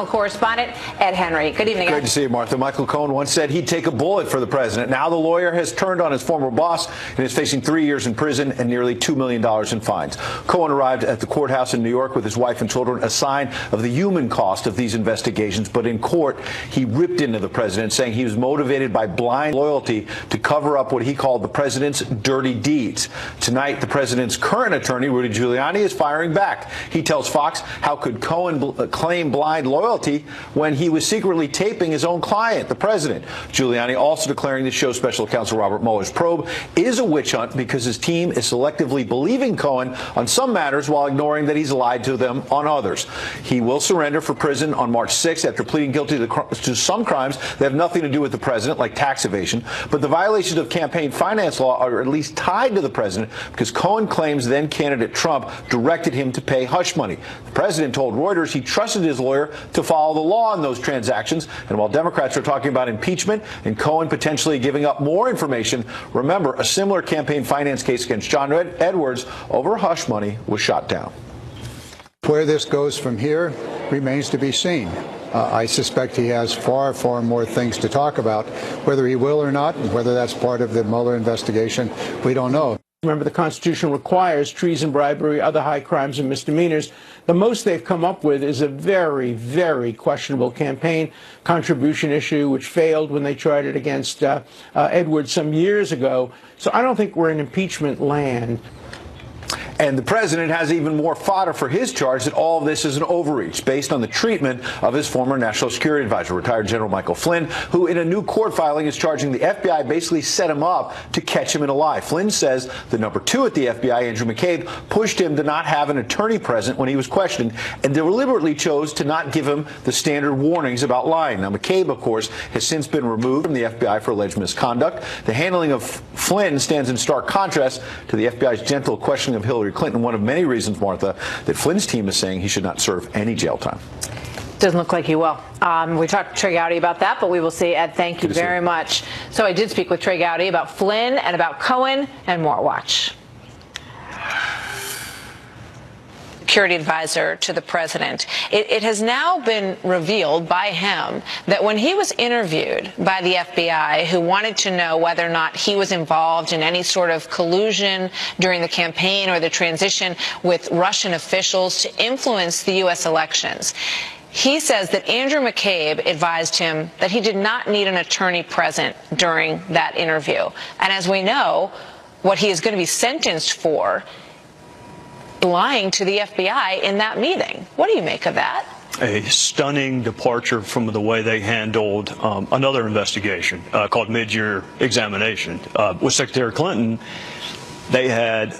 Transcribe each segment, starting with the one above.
Correspondent Ed Henry. Good evening. Great to see you, Martha. Michael Cohen once said he'd take a bullet for the president. Now the lawyer has turned on his former boss and is facing 3 years in prison and nearly $2 million in fines. Cohen arrived at the courthouse in New York with his wife and children, a sign of the human cost of these investigations. But in court, he ripped into the president, saying he was motivated by blind loyalty to cover up what he called the president's dirty deeds. Tonight, the president's current attorney, Rudy Giuliani, is firing back. He tells Fox, how could Cohen claim blind loyalty when he was secretly taping his own client, the president? Giuliani also declaring that shows Special Counsel Robert Mueller's probe is a witch hunt because his team is selectively believing Cohen on some matters while ignoring that he's lied to them on others. He will surrender for prison on March 6th after pleading guilty to some crimes that have nothing to do with the president, like tax evasion. But the violations of campaign finance law are at least tied to the president because Cohen claims then candidate Trump directed him to pay hush money. The president told Reuters he trusted his lawyer to follow the law on those transactions. And while Democrats are talking about impeachment and Cohen potentially giving up more information, remember, a similar campaign finance case against John Edwards over hush money was shot down. Where this goes from here remains to be seen. I suspect he has far, far more things to talk about. Whether he will or not, and whether that's part of the Mueller investigation, we don't know. Remember, the Constitution requires treason, bribery, other high crimes and misdemeanors. The most they've come up with is a very, very questionable campaign contribution issue, which failed when they tried it against Edwards some years ago. So I don't think we're in impeachment land. And the president has even more fodder for his charge that all of this is an overreach based on the treatment of his former national security advisor, retired General Michael Flynn, who in a new court filing is charging the FBI basically set him up to catch him in a lie. Flynn says the number 2 at the FBI, Andrew McCabe, pushed him to not have an attorney present when he was questioned and deliberately chose to not give him the standard warnings about lying. Now, McCabe, of course, has since been removed from the FBI for alleged misconduct. The handling of Flynn stands in stark contrast to the FBI's gentle questioning of Hillary Clinton, one of many reasons, Martha, that Flynn's team is saying he should not serve any jail time. Doesn't look like he will. We talked to Trey Gowdy about that, but we will see. Ed, thank you very much. So I did speak with Trey Gowdy about Flynn and about Cohen and more. Watch. Security advisor to the president. It has now been revealed by him that when he was interviewed by the FBI, who wanted to know whether or not he was involved in any sort of collusion during the campaign or the transition with Russian officials to influence the U.S. elections, he says that Andrew McCabe advised him that he did not need an attorney present during that interview. And as we know, what he is going to be sentenced for lying to the FBI in that meeting. What do you make of that? A stunning departure from the way they handled another investigation called mid-year examination. With Secretary Clinton, they had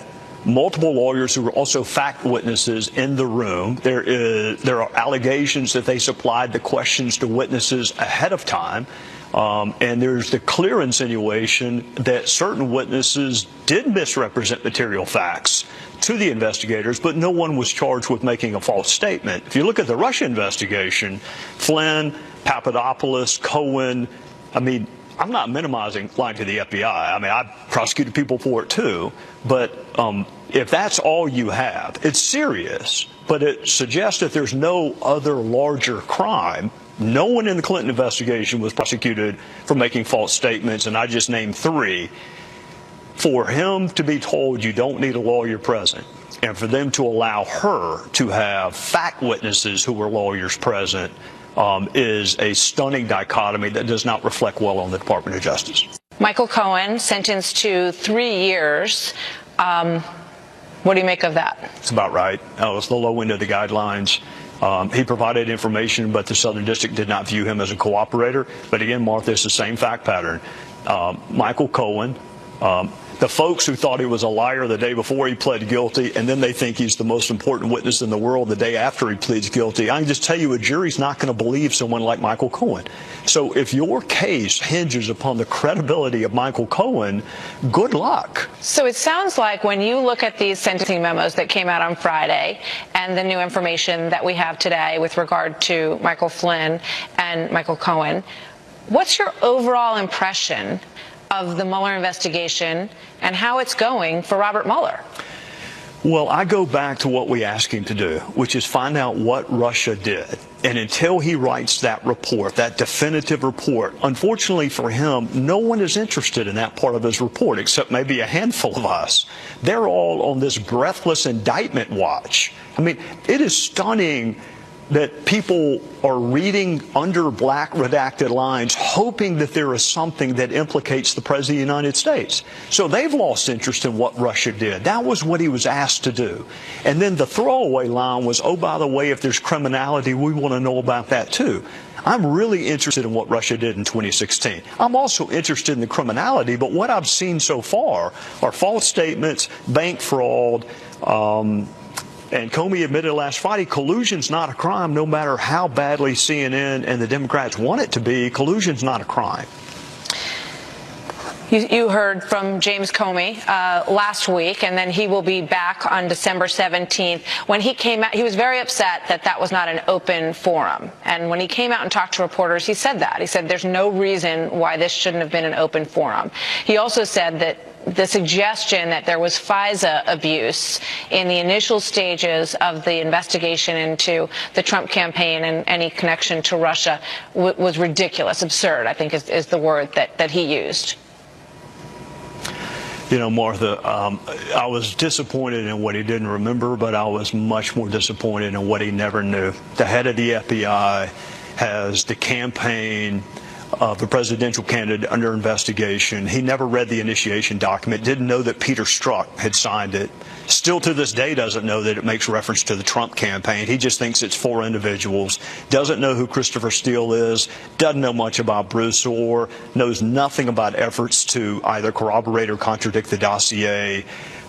multiple lawyers who were also fact witnesses in the room. There are allegations that they supplied the questions to witnesses ahead of time. And there's the clear insinuation that certain witnesses did misrepresent material facts to the investigators, but no one was charged with making a false statement. If you look at the Russia investigation, Flynn, Papadopoulos, Cohen, I mean, I'm not minimizing lying to the FBI. I mean, I prosecuted people for it too. But if that's all you have, it's serious, but it suggests that there's no other larger crime. No one in the Clinton investigation was prosecuted for making false statements, and I just named 3. For him to be told you don't need a lawyer present, and for them to allow her to have fact witnesses who were lawyers present is a stunning dichotomy that does not reflect well on the Department of Justice. Michael Cohen sentenced to 3 years. What do you make of that? It's about right. It was the low end of the guidelines. He provided information, but the Southern District did not view him as a cooperator. But again, Martha, it's the same fact pattern. Michael Cohen, the folks who thought he was a liar the day before he pled guilty, and then they think he's the most important witness in the world the day after he pleads guilty. I can just tell you, a jury's not going to believe someone like Michael Cohen. So if your case hinges upon the credibility of Michael Cohen, good luck. So it sounds like when you look at these sentencing memos that came out on Friday and the new information that we have today with regard to Michael Flynn and Michael Cohen, what's your overall impression of the Mueller investigation and how it's going for Robert Mueller? Well, I go back to what we asked him to do, which is find out what Russia did. And until he writes that report, that definitive report, unfortunately for him, no one is interested in that part of his report except maybe a handful of us. They're all on this breathless indictment watch. I mean, it is stunning that people are reading under black redacted lines hoping that there is something that implicates the President of the United States. So they've lost interest in what Russia did. That was what he was asked to do. And then the throwaway line was, oh, by the way, if there's criminality, we want to know about that too. I'm really interested in what Russia did in 2016. I'm also interested in the criminality, but what I've seen so far are false statements, bank fraud, and Comey admitted last Friday, collusion's not a crime, no matter how badly CNN and the Democrats want it to be. Collusion's not a crime. You heard from James Comey last week, and then he will be back on December 17th. When he came out, he was very upset that that was not an open forum. And when he came out and talked to reporters, he said that. He said there's no reason why this shouldn't have been an open forum. He also said that the suggestion that there was FISA abuse in the initial stages of the investigation into the Trump campaign and any connection to Russia was ridiculous, absurd, I think is the word that he used. You know, Martha, I was disappointed in what he didn't remember, but I was much more disappointed in what he never knew. The head of the FBI has the campaign of the presidential candidate under investigation. He never read the initiation document, didn't know that Peter Strzok had signed it. Still to this day doesn't know that it makes reference to the Trump campaign. He just thinks it's 4 individuals, doesn't know who Christopher Steele is, doesn't know much about Bruce Orr, knows nothing about efforts to either corroborate or contradict the dossier.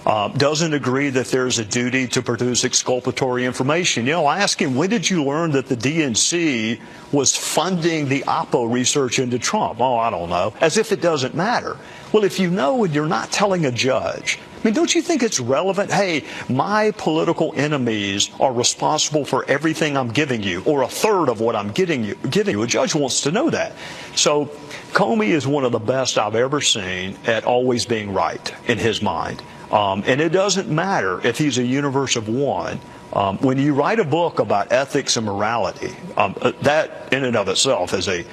Doesn't agree that there's a duty to produce exculpatory information. You know, I asked him, when did you learn that the DNC was funding the Oppo research into Trump? Oh, I don't know. As if it doesn't matter. Well, if you know and you're not telling a judge, I mean, don't you think it's relevant? Hey, my political enemies are responsible for everything I'm giving you, or a third of what I'm giving you. A judge wants to know that. So Comey is one of the best I've ever seen at always being right in his mind. And it doesn't matter if he's a universe of one. When you write a book about ethics and morality, that in and of itself is a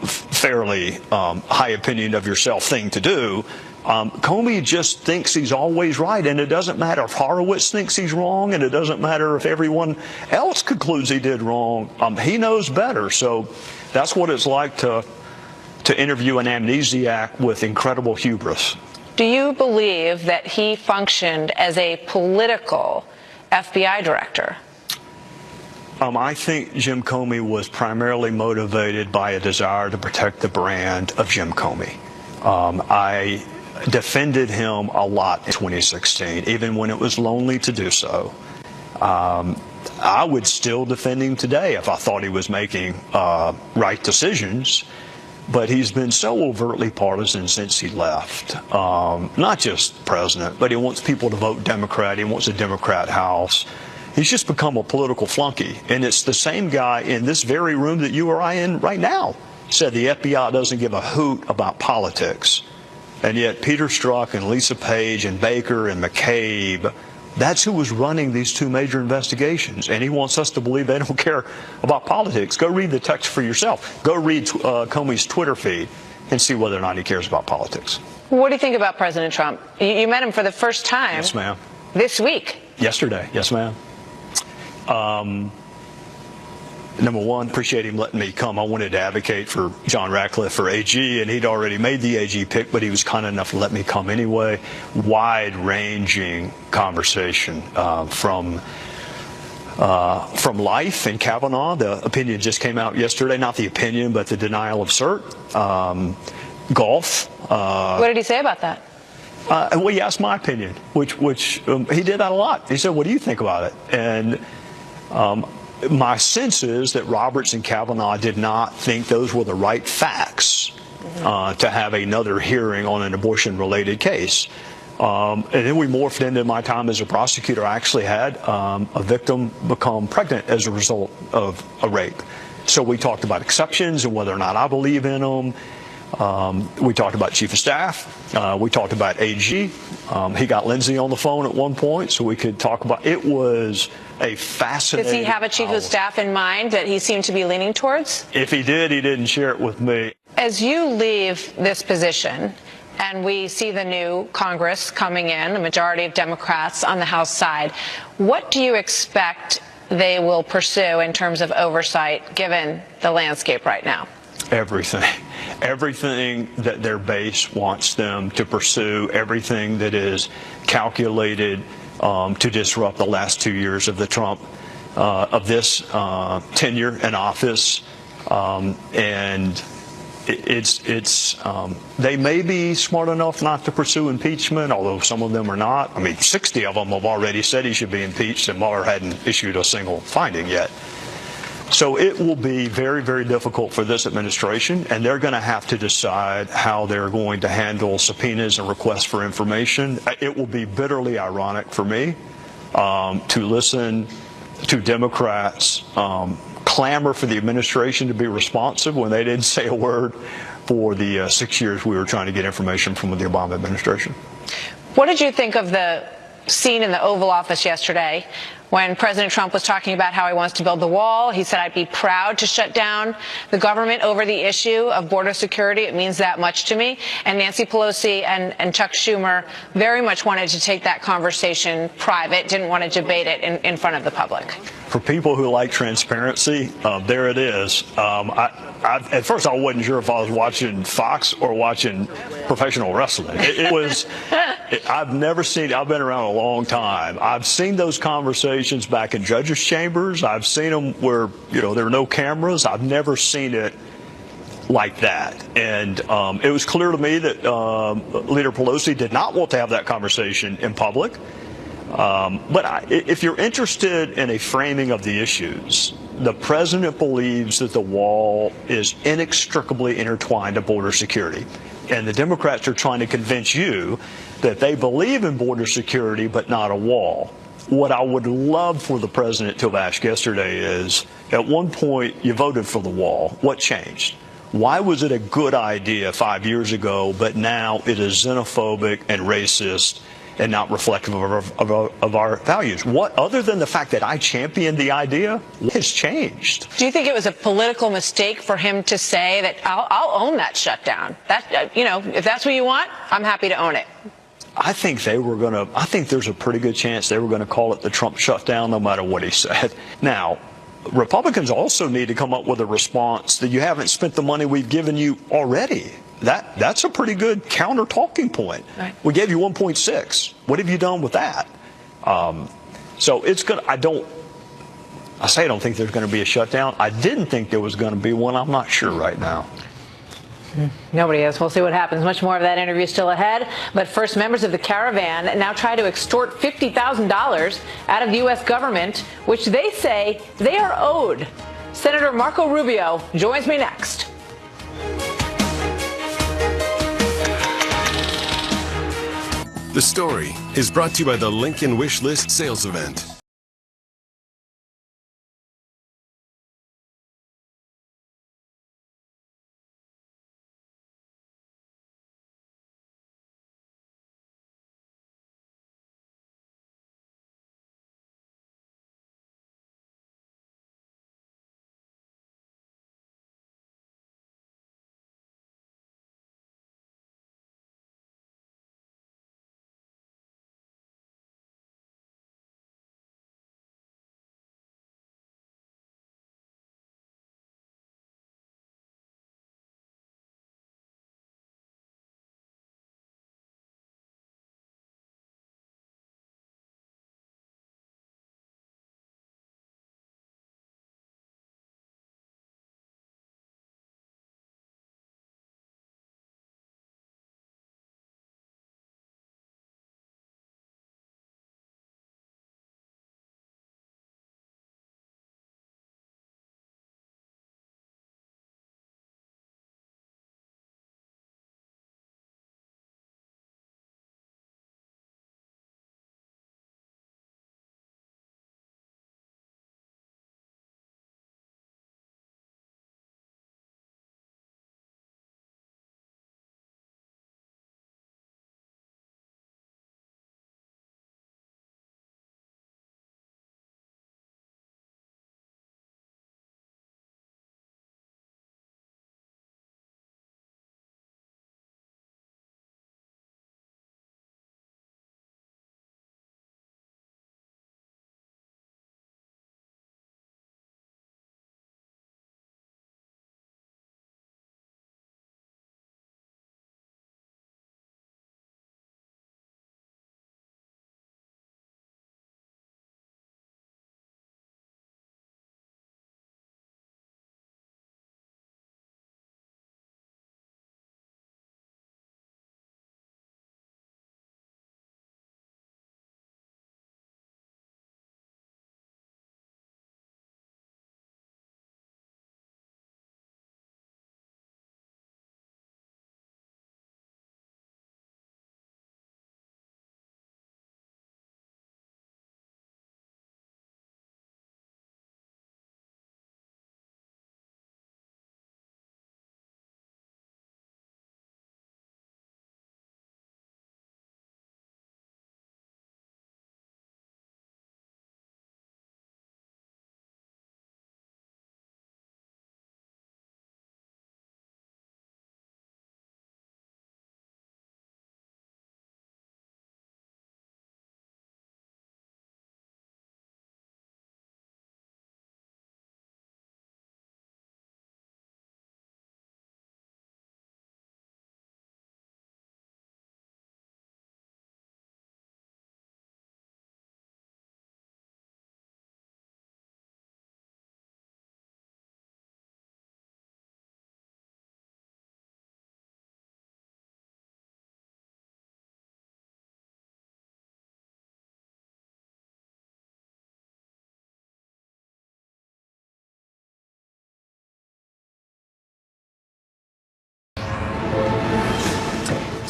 fairly high opinion of yourself thing to do. Comey just thinks he's always right, and it doesn't matter if Horowitz thinks he's wrong, and it doesn't matter if everyone else concludes he did wrong. He knows better, so that's what it's like to interview an amnesiac with incredible hubris. Do you believe that he functioned as a political FBI director? I think Jim Comey was primarily motivated by a desire to protect the brand of Jim Comey. I defended him a lot in 2016, even when it was lonely to do so. I would still defend him today if I thought he was making right decisions. But he's been so overtly partisan since he left. Not just president, but he wants people to vote Democrat. He wants a Democrat House. He's just become a political flunky. And it's the same guy in this very room that you or I in right now said the FBI doesn't give a hoot about politics. And yet Peter Strzok and Lisa Page and Baker and McCabe, that's who was running these 2 major investigations. And he wants us to believe they don't care about politics. Go read the text for yourself. Go read Comey's Twitter feed and see whether or not he cares about politics. What do you think about President Trump? You met him for the first time. Yes, ma'am. This week. Yesterday. Yes, ma'am. Number one, appreciate him letting me come. I wanted to advocate for John Ratcliffe for AG, and he'd already made the AG pick, but he was kind enough to let me come anyway. Wide-ranging conversation from life in Kavanaugh. The opinion just came out yesterday. Not the opinion, but the denial of cert. Golf. What did he say about that? Well, he asked my opinion, which he did that a lot. He said, "What do you think about it?" And my sense is that Roberts and Kavanaugh did not think those were the right facts to have another hearing on an abortion-related case. And then we morphed into my time as a prosecutor. I actually had a victim become pregnant as a result of a rape. So we talked about exceptions and whether or not I believe in them. We talked about Chief of Staff. We talked about AG. He got Lindsay on the phone at one point so we could talk about it. Was a fascinating. Does he have a Chief of Staff in mind that he seemed to be leaning towards? If he did, he didn't share it with me. As you leave this position, and we see the new Congress coming in, a majority of Democrats on the House side, what do you expect they will pursue in terms of oversight, given the landscape right now? Everything. Everything that their base wants them to pursue, everything that is calculated to disrupt the last 2 years of the Trump, of this tenure in office. And they may be smart enough not to pursue impeachment, although some of them are not. I mean, 60 of them have already said he should be impeached, and Mueller hadn't issued a single finding yet. So it will be very, very difficult for this administration, and they're going to have to decide how they're going to handle subpoenas and requests for information. It will be bitterly ironic for me to listen to Democrats clamor for the administration to be responsive when they didn't say a word for the 6 years we were trying to get information from the Obama administration. What did you think of the scene in the Oval Office yesterday when President Trump was talking about how he wants to build the wall? He said, I'd be proud to shut down the government over the issue of border security. It means that much to me. And Nancy Pelosi and Chuck Schumer very much wanted to take that conversation private, didn't want to debate it in front of the public. For people who like transparency, there it is. At first, I wasn't sure if I was watching Fox or watching professional wrestling. I've never seen. I've been around a long time. I've seen those conversations back in judges' chambers. I've seen them where there were no cameras. I've never seen it like that. And it was clear to me that Leader Pelosi did not want to have that conversation in public. But if you're interested in a framing of the issues, the president believes that the wall is inextricably intertwined to border security. And the Democrats are trying to convince you that they believe in border security but not a wall. What I would love for the president to have asked yesterday is, at one point you voted for the wall. What changed? Why was it a good idea 5 years ago, but now it is xenophobic and racist and not reflective of our values? What, other than the fact that I championed the idea, what has changed? Do you think it was a political mistake for him to say that I'll own that shutdown? That, if that's what you want, I'm happy to own it. I think I think there's a pretty good chance they were going to call it the Trump shutdown no matter what he said. Now, Republicans also need to come up with a response that you haven't spent the money we've given you already. That's a pretty good counter talking point. Right. We gave you 1.6. What have you done with that? So it's going to, I don't think there's going to be a shutdown. I didn't think there was going to be one. I'm not sure right now. Nobody is. We'll see what happens. Much more of that interview still ahead. But first, members of the caravan now try to extort $50,000 out of the U.S. government, which they say they are owed. Senator Marco Rubio joins me next. The story is brought to you by the Lincoln Wish List sales event.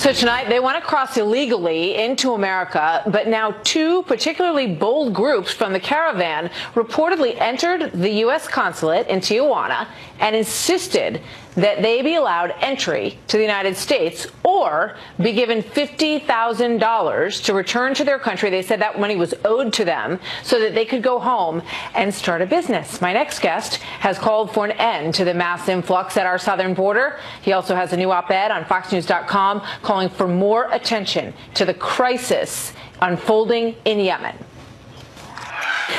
So tonight, they want to cross illegally into America, but now two particularly bold groups from the caravan reportedly entered the U.S. consulate in Tijuana and insisted that they be allowed entry to the United States or be given $50,000 to return to their country. They said that money was owed to them so that they could go home and start a business. My next guest has called for an end to the mass influx at our southern border. He also has a new op-ed on FoxNews.com calling for more attention to the crisis unfolding in Yemen.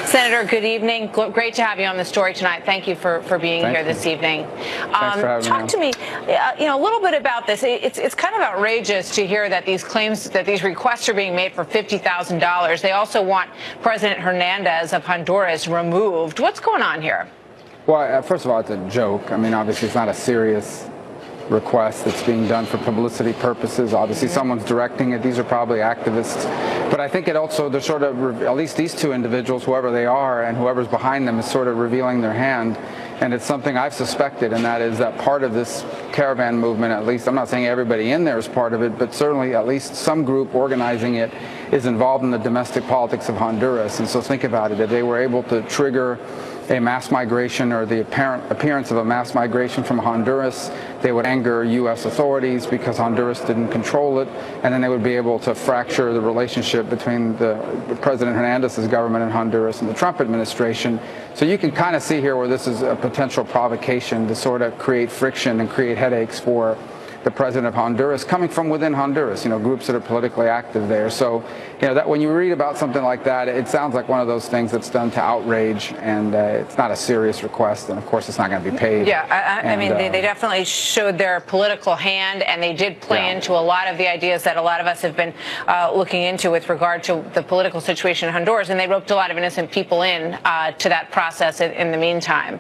Senator, good evening. Great to have you on the story tonight. Thank you for being here this evening. Thanks for having Talk to me, a little bit about this. It's kind of outrageous to hear that these claims, that these requests are being made for $50,000. They also want President Hernandez of Honduras removed. What's going on here? Well, first of all, it's a joke. I mean, obviously, it's not a serious request that's being done for publicity purposes. Obviously, someone's directing it. These are probably activists. But I think it also, they're sort of, at least these two individuals, whoever they are and whoever's behind them, is sort of revealing their hand. And it's something I've suspected, and that is that part of this caravan movement, at least, I'm not saying everybody in there is part of it, but certainly at least some group organizing it is involved in the domestic politics of Honduras. And so think about it. If they were able to trigger a mass migration or the apparent appearance of a mass migration from Honduras, they would anger U.S. authorities because Honduras didn't control it, and then they would be able to fracture the relationship between the President Hernandez's government in Honduras and the Trump administration. So you can kind of see here where this is a potential provocation to sort of create friction and create headaches for the president of Honduras, coming from within Honduras, groups that are politically active there. So, that when you read about something like that, it sounds like one of those things that's done to outrage, and it's not a serious request, and of course it's not going to be paid. Yeah, I mean, they definitely showed their political hand, and they did play into a lot of the ideas that a lot of us have been looking into with regard to the political situation in Honduras, and they roped a lot of innocent people in to that process in the meantime.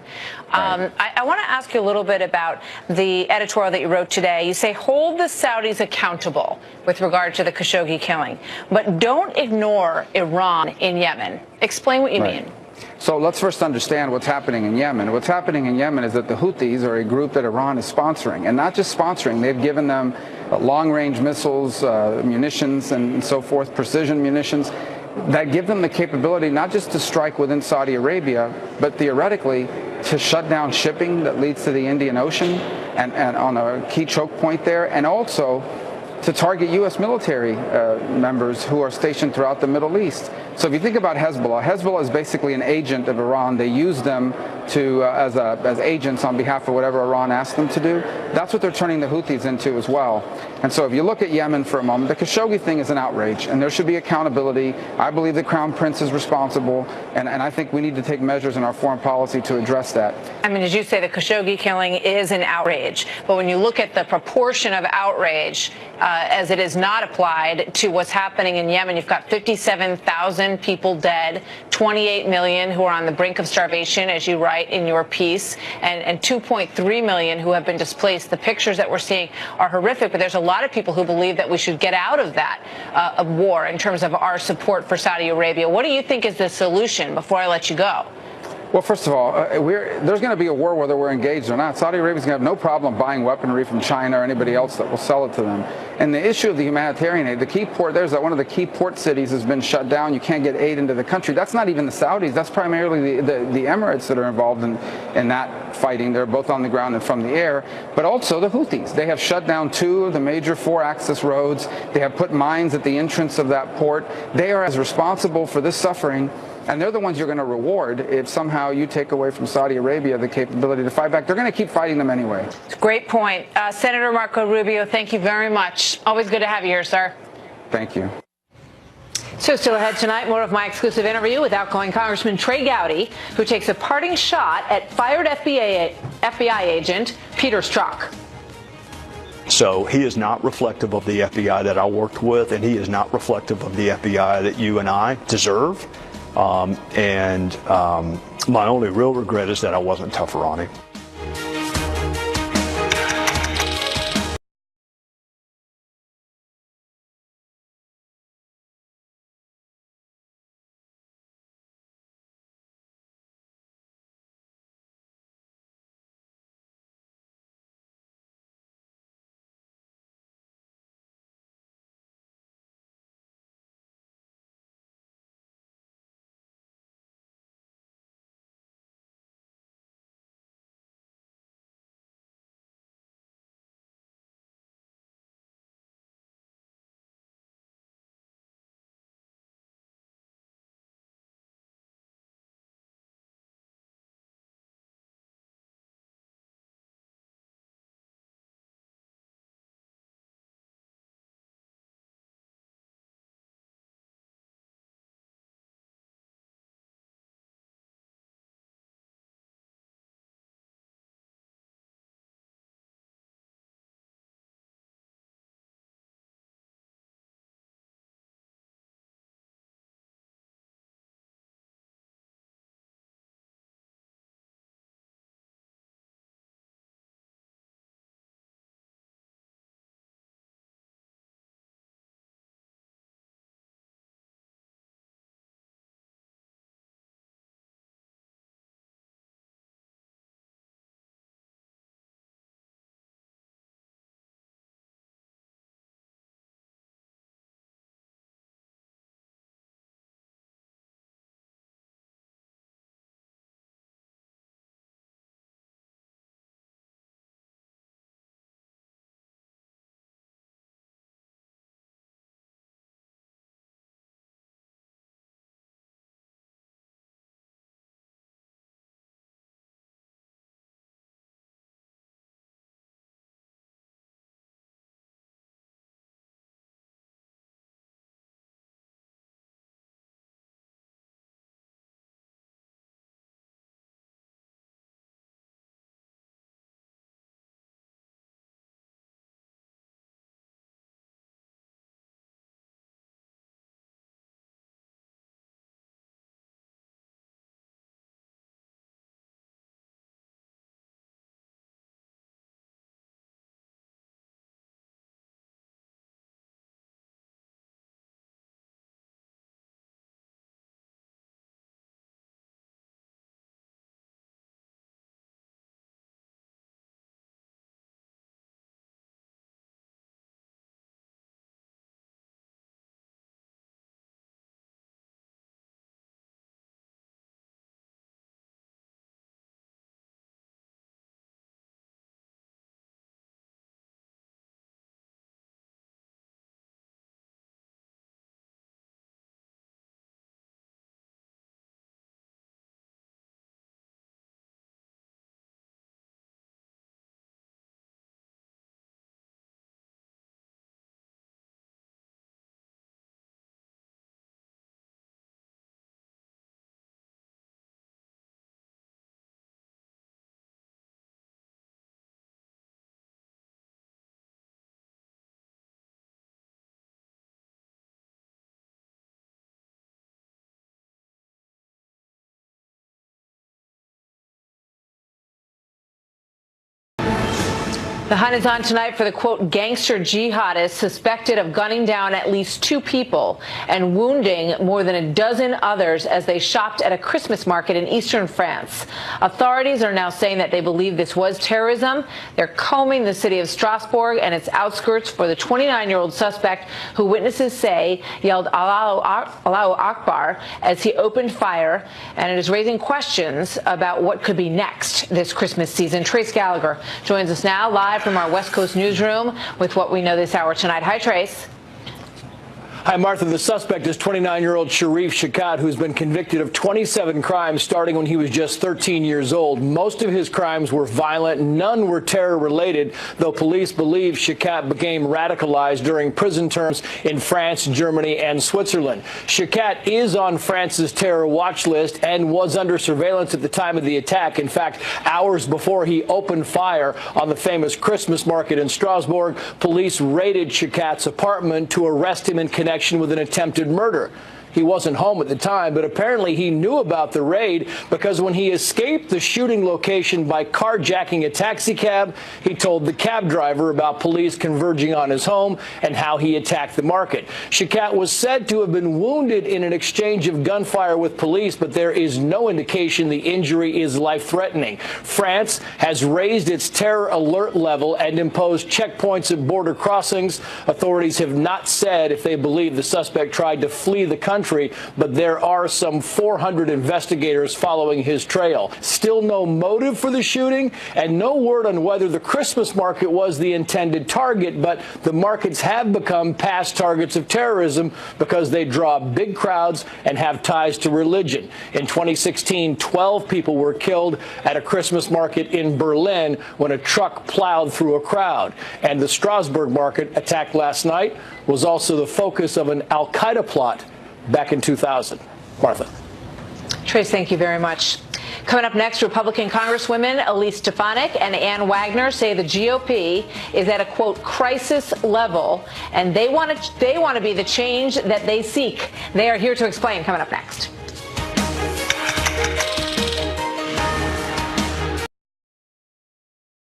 I want to ask you a little bit about the editorial that you wrote today. You say, hold the Saudis accountable with regard to the Khashoggi killing, but don't ignore Iran in Yemen. Explain what you mean. So let's first understand what's happening in Yemen. What's happening in Yemen is that the Houthis are a group that Iran is sponsoring, and not just sponsoring. They've given them long-range missiles, munitions, and so forth, precision munitions, that give them the capability not just to strike within Saudi Arabia, but theoretically to shut down shipping that leads to the Indian Ocean and on a key choke point there, and also to target U.S. military members who are stationed throughout the Middle East. So if you think about Hezbollah is basically an agent of Iran. They use them to as agents on behalf of whatever Iran asks them to do. That's what they're turning the Houthis into as well. And so if you look at Yemen for a moment, the Khashoggi thing is an outrage, and there should be accountability. I believe the Crown Prince is responsible, and I think we need to take measures in our foreign policy to address that. I mean, as you say, the Khashoggi killing is an outrage, but when you look at the proportion of outrage as it is not applied to what's happening in Yemen, you've got 57,000 people dead, 28 million who are on the brink of starvation, as you write in your piece, and 2.3 million who have been displaced. The pictures that we're seeing are horrific, but there's a lot of people who believe that we should get out of that war in terms of our support for Saudi Arabia. What do you think is the solution before I let you go? Well, first of all, there's going to be a war whether we're engaged or not. Saudi Arabia's going to have no problem buying weaponry from China or anybody else that will sell it to them. And the issue of the humanitarian aid, the key port, there's that one of the key port cities has been shut down. You can't get aid into the country. That's not even the Saudis. That's primarily the Emirates that are involved in that fighting. They're both on the ground and from the air. But also the Houthis. They have shut down 2 of the major 4-axis roads. They have put mines at the entrance of that port. They are as responsible for this suffering, and they're the ones you're going to reward if somehow you take away from Saudi Arabia the capability to fight back. They're going to keep fighting them anyway. Great point. Senator Marco Rubio, thank you very much. Always good to have you here, sir. Thank you. So still ahead tonight, more of my exclusive interview with outgoing Congressman Trey Gowdy, who takes a parting shot at fired FBI agent Peter Strzok. So he is not reflective of the FBI that I worked with, and he is not reflective of the FBI that you and I deserve. My only real regret is that I wasn't tougher on him. The hunt is on tonight for the, quote, gangster jihadist suspected of gunning down at least 2 people and wounding more than a dozen others as they shopped at a Christmas market in eastern France. Authorities are now saying that they believe this was terrorism. They're combing the city of Strasbourg and its outskirts for the 29-year-old suspect who witnesses say yelled Allahu Akbar as he opened fire, and it is raising questions about what could be next this Christmas season. Trace Gallagher joins us now live from our West Coast newsroom with what we know this hour tonight. Hi, Trace. Hi, Martha. The suspect is 29-year-old Sharif Shakat, who's been convicted of 27 crimes starting when he was just 13 years old. Most of his crimes were violent. None were terror-related, though police believe Shakat became radicalized during prison terms in France, Germany, and Switzerland. Shakat is on France's terror watch list and was under surveillance at the time of the attack. In fact, hours before he opened fire on the famous Christmas market in Strasbourg, police raided Shakat's apartment to arrest him in connection with an attempted murder. He wasn't home at the time, but apparently he knew about the raid because when he escaped the shooting location by carjacking a taxi cab, he told the cab driver about police converging on his home and how he attacked the market. Shakat was said to have been wounded in an exchange of gunfire with police, but there is no indication the injury is life-threatening. France has raised its terror alert level and imposed checkpoints at border crossings. Authorities have not said if they believe the suspect tried to flee the country, but there are some 400 investigators following his trail. Still no motive for the shooting and no word on whether the Christmas market was the intended target, but the markets have become past targets of terrorism because they draw big crowds and have ties to religion. In 2016, 12 people were killed at a Christmas market in Berlin when a truck plowed through a crowd. And the Strasbourg market attack last night was also the focus of an al-Qaeda plot back in 2000. Martha. Trace, thank you very much. Coming up next, Republican Congresswomen Elise Stefanik and Ann Wagner say the GOP is at a, quote, crisis level, and they want to be the change that they seek. They are here to explain coming up next.